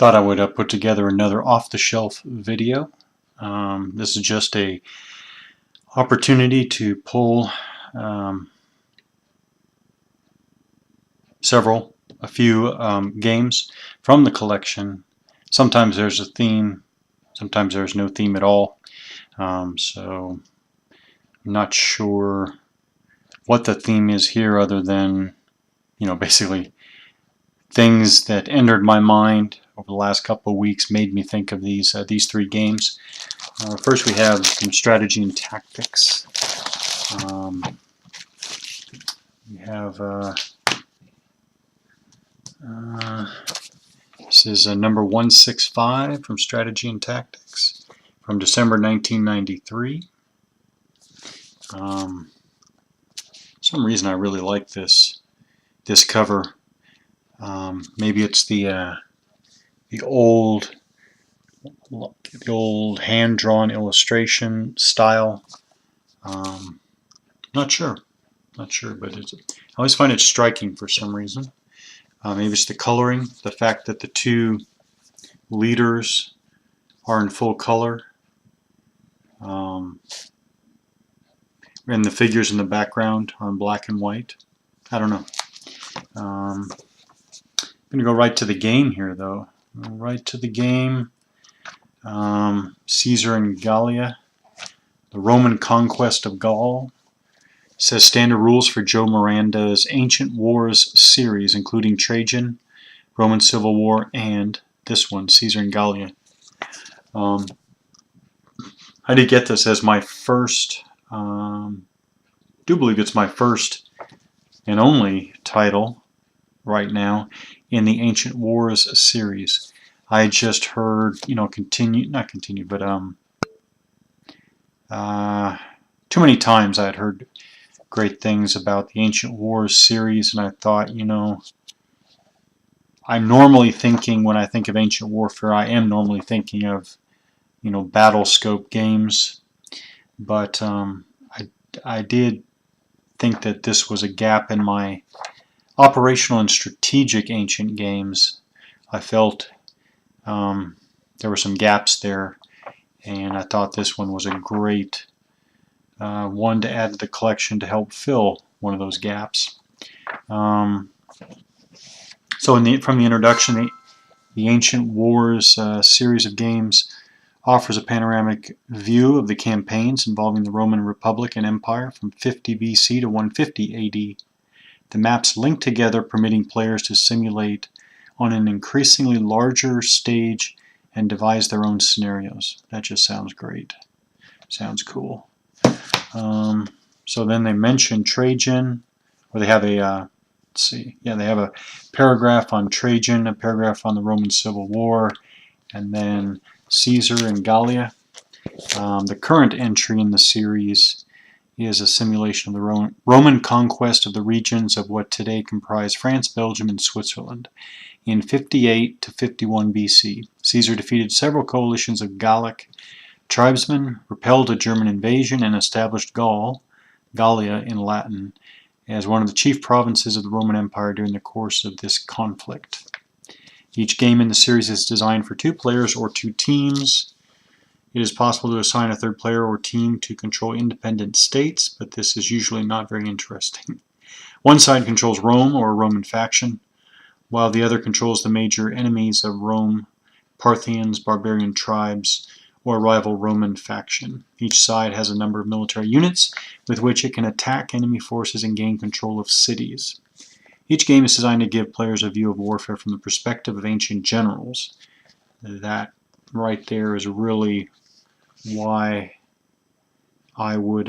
Thought I would put together another off-the-shelf video. This is just a opportunity to pull a few games from the collection. Sometimes there's a theme, sometimes there's no theme at all. So I'm not sure what the theme is here, other than, basically things that entered my mind over the last couple of weeks made me think of these three games. First, we have some strategy and tactics. We have this is number 165 from Strategy and Tactics from December 1993. Some reason I really like this cover. Maybe it's the old hand-drawn illustration style. Not sure, but I always find it striking for some reason. Maybe it's the coloring, the fact that the two leaders are in full color, and the figures in the background are in black and white. I don't know. I'm going to go right to the game here, though. Right to the game. Caesar and Gallia, the Roman conquest of Gaul. It says standard rules for Joe Miranda's Ancient Wars series, including Trajan, Roman Civil War, and this one, Caesar and Gallia. I did get this as my first, I do believe it's my first and only title right now in the Ancient Wars series. I just heard, not continue, but too many times I had heard great things about the Ancient Wars series, and I thought, I'm normally thinking, when I think of Ancient Warfare, I am normally thinking of, battle scope games, but I did think that this was a gap in my operational and strategic ancient games. I felt there were some gaps there, and I thought this one was a great one to add to the collection to help fill one of those gaps. So from the introduction, the Ancient Wars series of games offers a panoramic view of the campaigns involving the Roman Republic and Empire from 50 BC to 150 AD. The maps link together, permitting players to simulate on an increasingly larger stage and devise their own scenarios. That just sounds great. Sounds cool. So then they mention Trajan, or they have a they have a paragraph on Trajan, a paragraph on the Roman Civil War, and then Caesar and Gallia. The current entry in the series is a simulation of the Roman conquest of the regions of what today comprise France, Belgium, and Switzerland. In 58 to 51 BC, Caesar defeated several coalitions of Gallic tribesmen, repelled a German invasion, and established Gallia in Latin, as one of the chief provinces of the Roman Empire during the course of this conflict. Each game in the series is designed for 2 players or 2 teams. It is possible to assign a third player or team to control independent states, but this is usually not very interesting. One side controls Rome or a Roman faction, while the other controls the major enemies of Rome, Parthians, barbarian tribes, or a rival Roman faction. Each side has a number of military units with which it can attack enemy forces and gain control of cities. Each game is designed to give players a view of warfare from the perspective of ancient generals. That right there is really why I would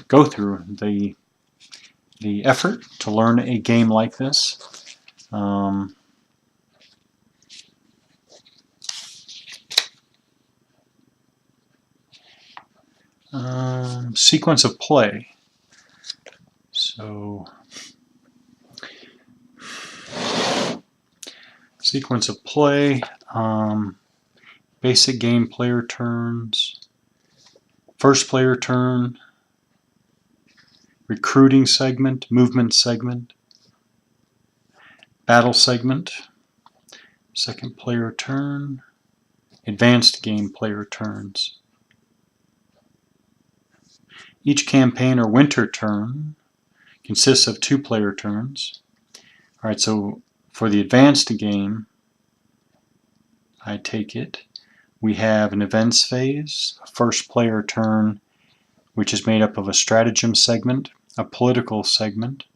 go through the effort to learn a game like this. Sequence of play. So, sequence of play, basic game player turns, first player turn, recruiting segment, movement segment, battle segment, Second player turn. Advanced game player turns. Each campaign or winter turn consists of 2 player turns. Alright, so for the advanced game, I take it, we have an events phase, a first player turn, which is made up of a stratagem segment, a political segment,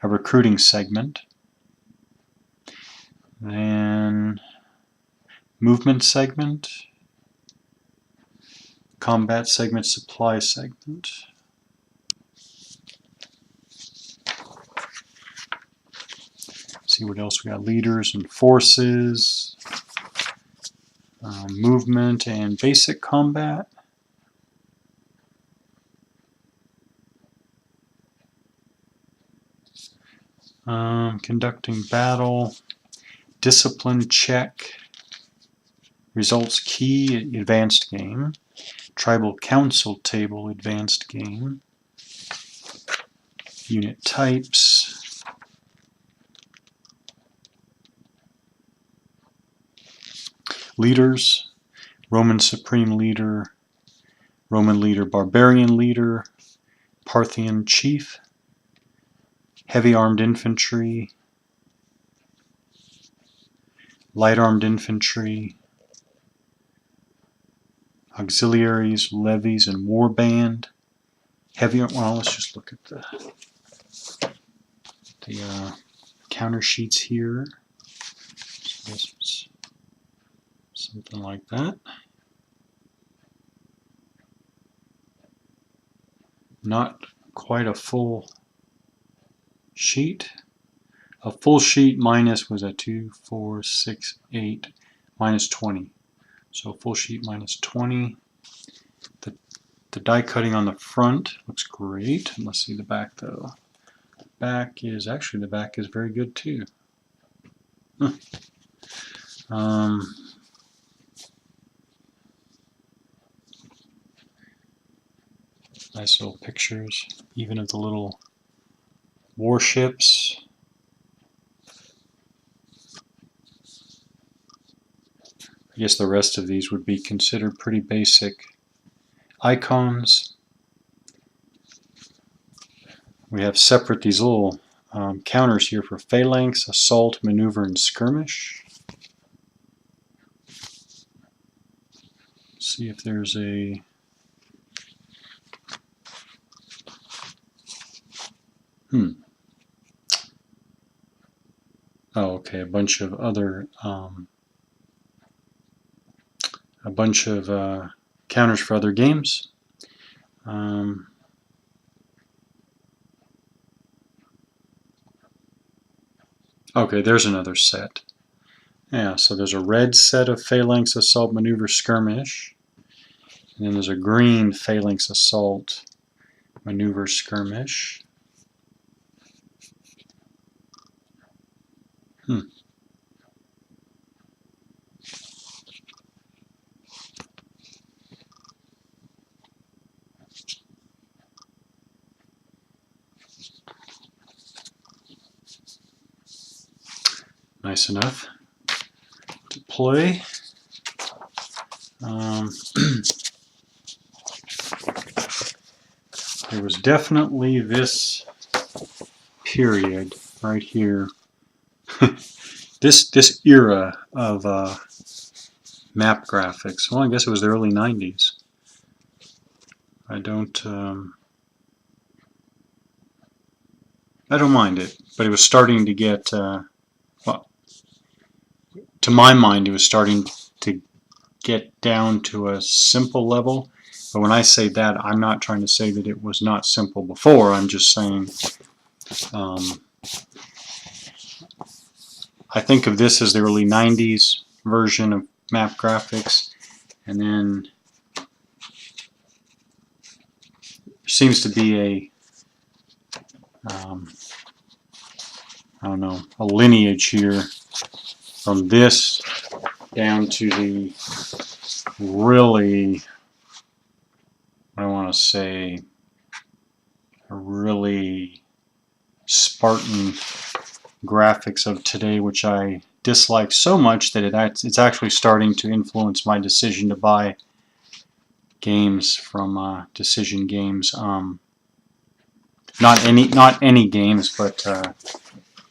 a recruiting segment, then movement segment, combat segment, supply segment. See what else we got. Leaders and forces, movement and basic combat. Conducting battle, discipline check, results key, advanced game, tribal council table, advanced game, unit types, leaders, Roman supreme leader, Roman leader, barbarian leader, Parthian chief, heavy armed infantry, light armed infantry, auxiliaries, levies, and warband. Heavy, well, let's just look at the counter sheets here. So it's something like that. Not quite a full sheet. A full sheet minus was at 2, 4, 6, 8, minus 20. So full sheet minus 20. The die cutting on the front looks great. Let's see the back though. Back is actually, the back is very good too. Huh. Nice little pictures, even of the little warships. I guess the rest of these would be considered pretty basic. Icons. We have separate these little counters here for phalanx, assault, maneuver, and skirmish. Let's see if there's a oh, okay, a bunch of other counters for other games. Okay, there's another set. Yeah, so there's a red set of phalanx, assault, maneuver, skirmish. And then there's a green phalanx, assault, maneuver, skirmish. Nice enough to play. There was definitely this period right here, this era of map graphics. Well, I guess it was the early 90s. I don't mind it, but it was starting to get well, to my mind, it was starting to get down to a simple level. But when I say that, I'm not trying to say that it was not simple before. I'm just saying I think of this as the early 90s version of map graphics, and then there seems to be a I don't know, a lineage here from this down to the really, I want to say, a really Spartan graphics of today, which I dislike so much that it's actually starting to influence my decision to buy games from Decision Games. Not any games, but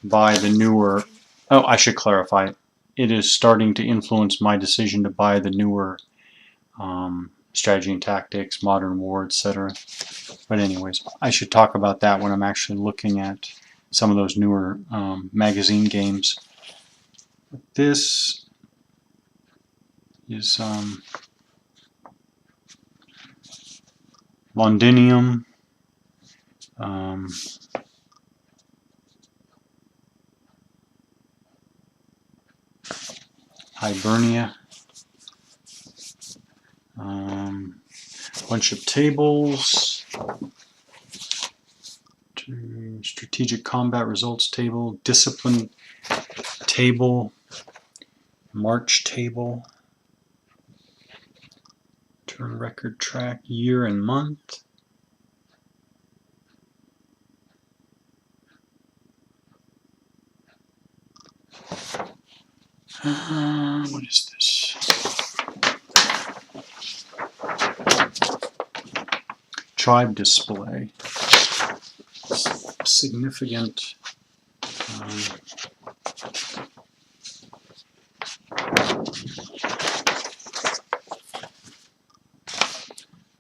buy the newer. Oh, I should clarify. It is starting to influence my decision to buy the newer Strategy and Tactics, Modern War, etc. But anyways, I should talk about that when I'm actually looking at some of those newer magazine games. This is Londinium. Hibernia. Bunch of tables. Strategic combat results table. Discipline table. March table. Turn record track, year and month. What is this? Tribe display. Significant.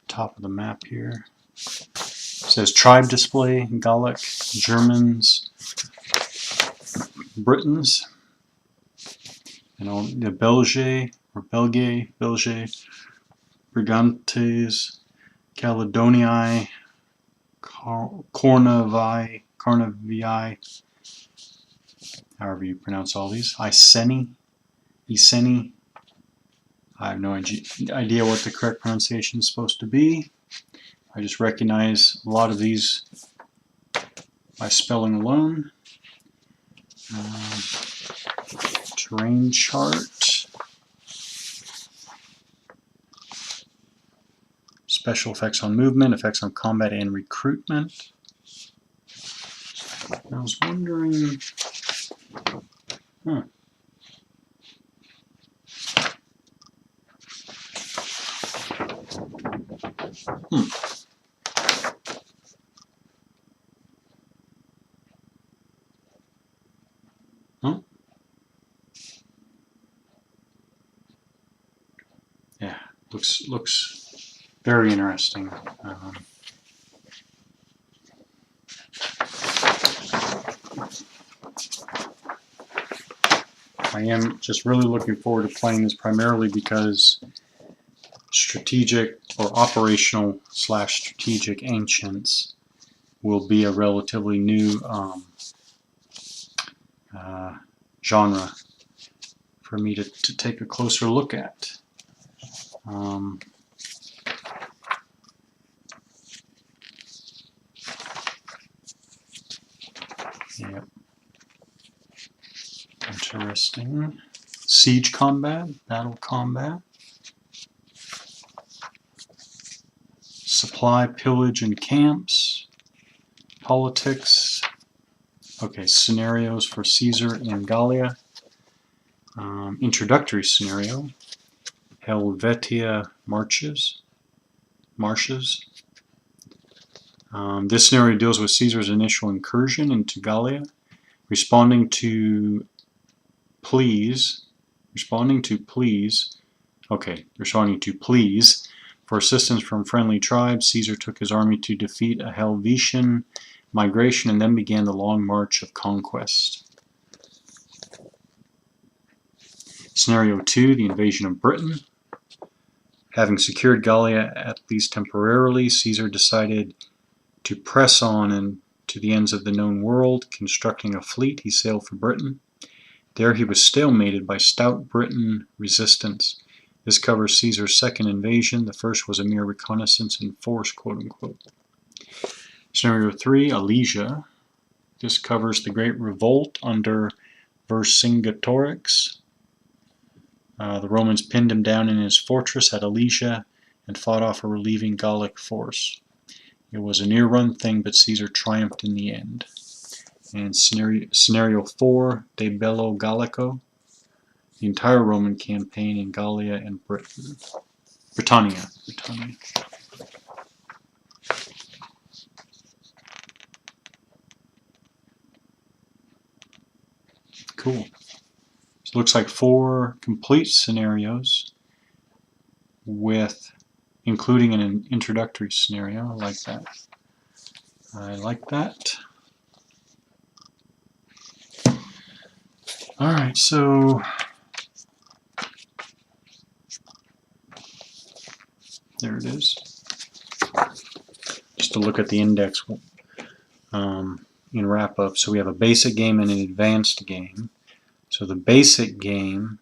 Top of the map here. It says tribe display, Gallic, Germans, Britons, the Belge, or Belge, Brigantes, Caledonii, Cornavii, however you pronounce all these, Iceni. I have no idea what the correct pronunciation is supposed to be. I just recognize a lot of these by spelling alone. Terrain chart. Special effects on movement, effects on combat and recruitment. I was wondering... Yeah, looks very interesting. I am just really looking forward to playing this primarily because strategic or operational / strategic ancients will be a relatively new genre for me to take a closer look at. Yep. Interesting. Siege combat, battle combat, supply, pillage, and camps, politics. Okay, scenarios for Caesar in Gallia. Introductory scenario, Helvetia marshes. This scenario deals with Caesar's initial incursion into Gallia, responding to pleas for assistance from friendly tribes. Caesar took his army to defeat a Helvetian migration and then began the long march of conquest. Scenario 2, the invasion of Britain. Having secured Gallia at least temporarily, Caesar decided to press on and to the ends of the known world. Constructing a fleet, he sailed for Britain. There he was stalemated by stout Briton resistance. This covers Caesar's second invasion. The first was a mere reconnaissance in force, quote-unquote. Scenario 3, Alesia. This covers the Great Revolt under Vercingetorix. The Romans pinned him down in his fortress at Alesia and fought off a relieving Gallic force. It was a near-run thing, but Caesar triumphed in the end. And scenario 4, De Bello Gallico. the entire Roman campaign in Gallia and Britannia. Cool. So it looks like 4 complete scenarios with including an introductory scenario. I like that. I like that. Alright, so there it is. Just to look at the index in wrap-up. So we have a basic game and an advanced game. So the basic game,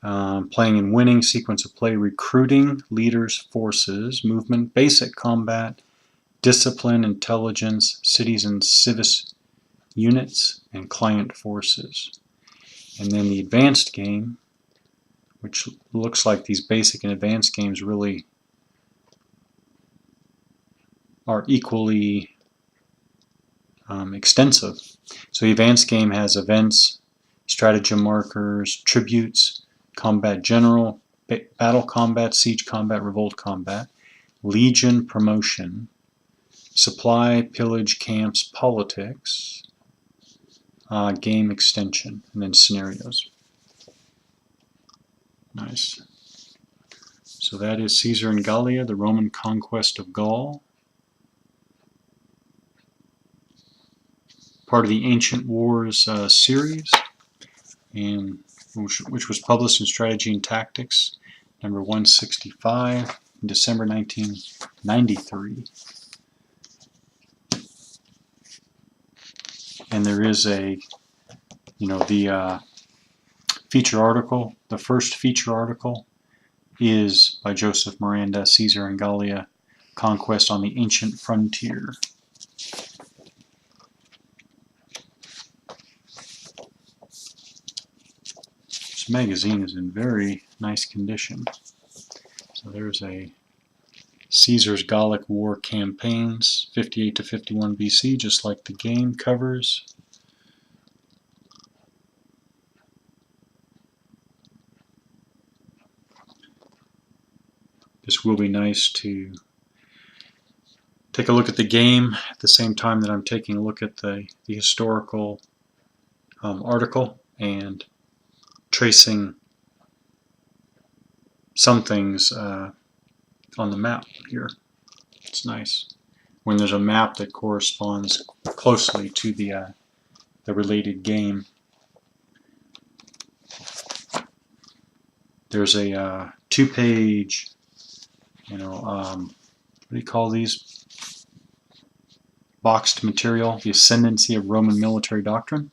playing and winning, sequence of play, recruiting, leaders, forces, movement, basic combat, discipline, intelligence, cities and civis units, and client forces. And then the advanced game, which looks like these basic and advanced games really are equally extensive. So the advanced game has events, stratagem markers, tributes, combat general, battle combat, siege combat, revolt combat, legion promotion, supply, pillage, camps, politics, game extension, and then scenarios. Nice. So that is Caesar and Gallia, the Roman conquest of Gaul. Part of the Ancient Wars series, and which was published in Strategy and Tactics, number 165, in December 1993. And there is a, the feature article. The first feature article is by Joseph Miranda, Caesar and Gallia, Conquest on the Ancient Frontier. This magazine is in very nice condition. So there's a Caesar's Gallic War Campaigns, 58 to 51 BC, just like the game covers. This will be nice to take a look at the game at the same time that I'm taking a look at the historical article and tracing some things on the map here. It's nice when there's a map that corresponds closely to the related game. There's a 2-page, what do you call these? Boxed material, The Ascendancy of Roman Military Doctrine.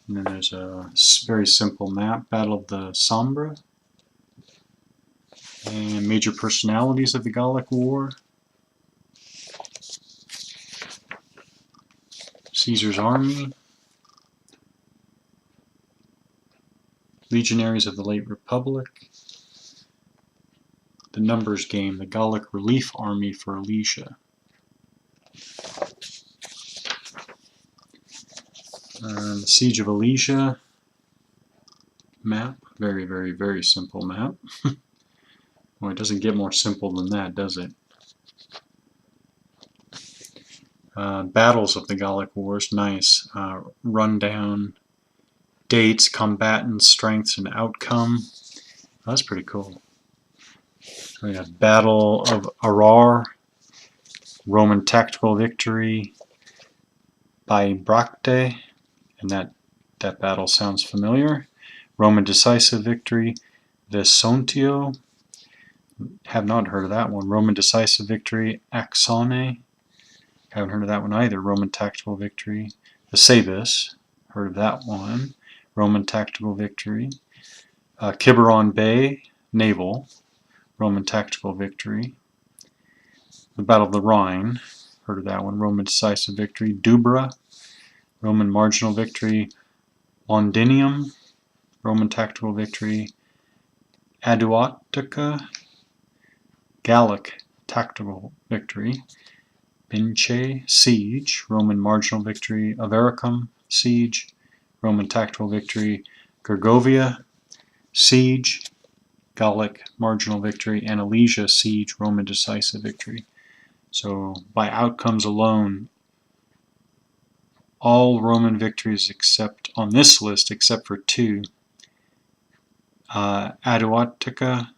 And then there's a very simple map, Battle of the Sombra, and major personalities of the Gallic War, Caesar's army, legionaries of the late Republic, the numbers game, the Gallic relief army for Alesia. The Siege of Alesia map, very, very, very simple map. Well, it doesn't get more simple than that, does it? Battles of the Gallic Wars, nice. Rundown, dates, combatants, strengths, and outcome. Oh, that's pretty cool. We have Battle of Arar, Roman tactical victory by Bracte, and that battle sounds familiar. Roman decisive victory, Vesontio, have not heard of that one. Roman decisive victory, Axone, haven't heard of that one either. Roman tactical victory, the Sabis, heard of that one. Roman tactical victory, Quiberon Bay, naval, Roman tactical victory. The Battle of the Rhine, heard of that one. Roman decisive victory, Dubra, Roman marginal victory, Londinium, Roman tactical victory, Aduatica, Gallic tactical victory, Binche, siege, Roman marginal victory, Avaricum, siege, Roman tactical victory, Gergovia, siege, Gallic marginal victory, and Alesia siege, Roman decisive victory. So by outcomes alone, all Roman victories except on this list, except for two, Aduatica,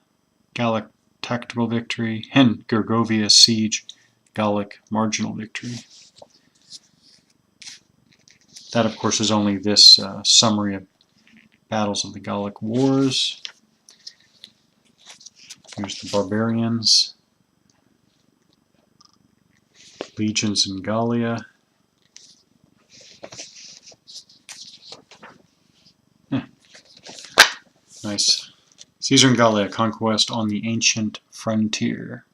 Gallic tactical victory, and Gergovia siege, Gallic marginal victory. That, of course, is only this summary of battles of the Gallic Wars. Here's the barbarians, legions in Gallia. Nice. Caesar in Gallia, conquest on the ancient frontier.